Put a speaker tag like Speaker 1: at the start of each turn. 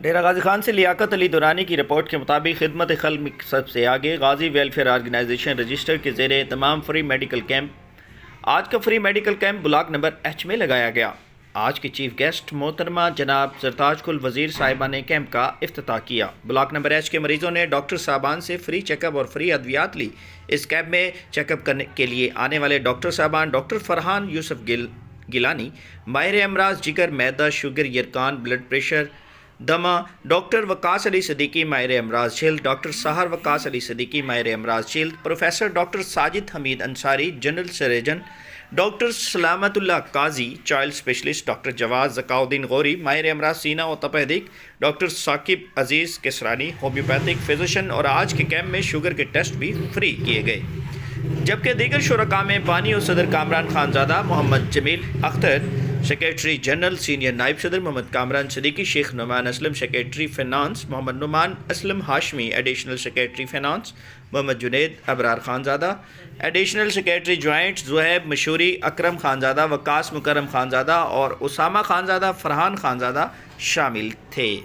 Speaker 1: ڈیرہ غازی خان سے لیاقت علی دورانی کی رپورٹ کے مطابق خدمت خلق سب سے آگے غازی ویلفیئر آرگنائزیشن رجسٹر کے زیر تمام فری میڈیکل کیمپ۔ آج کا free medical camp block number H میں لگایا گیا۔ آج کے چیف گیسٹ محترمہ جناب زرتاج کل وزیر صاحبہ نے کیمپ کا افتتاح کیا۔ بلاک نمبر ایچ کے مریضوں نے ڈاکٹر صاحبان سے فری چیک اپ اور فری ادویات لی۔ اس کیمپ میں چیک اپ کرنے کے لیے آنے والے ڈاکٹر صاحبان ڈاکٹر فرحان یوسف گیلانی، ماہر امراض جگر، معدہ، شوگر، یرقان، بلڈ پریشر، دمہ، ڈاکٹر وقاص علی صدیقی، ماہر امراض جلد، ڈاکٹر سحر وقاص علی صدیقی، ماہر امراض جلد، پروفیسر ڈاکٹر ساجد حمید انصاری، جنرل سرجن، ڈاکٹر سلامت اللہ قاضی، چائلڈ اسپیشلسٹ، ڈاکٹر جواز ذکاء الدین غوری، ماہر امراض سینہ و تپیدق، ڈاکٹر ثاقب عزیز کسرانی، ہومیوپیتھک فزیشین، اور آج کے کیمپ میں شوگر کے ٹیسٹ بھی فری کیے گئے۔ جبکہ دیگر شرکاء میں بانی و صدر Kamran Khanzada, Muhammad Jamil Akhtar secretary general, senior نائب صدر Muhammad Kamran Siddiqui, Sheikh Noman Aslam secretary finance, Muhammad Noman Aslam Hashmi additional secretary finance, Muhammad Junaid Abrar Khanzada additional secretary joint, Zohaib Mashori, Akram Khanzada, Waqas Mukarram Khanzada اور اسامہ خانزادہ، فرحان خانزادہ شامل تھے۔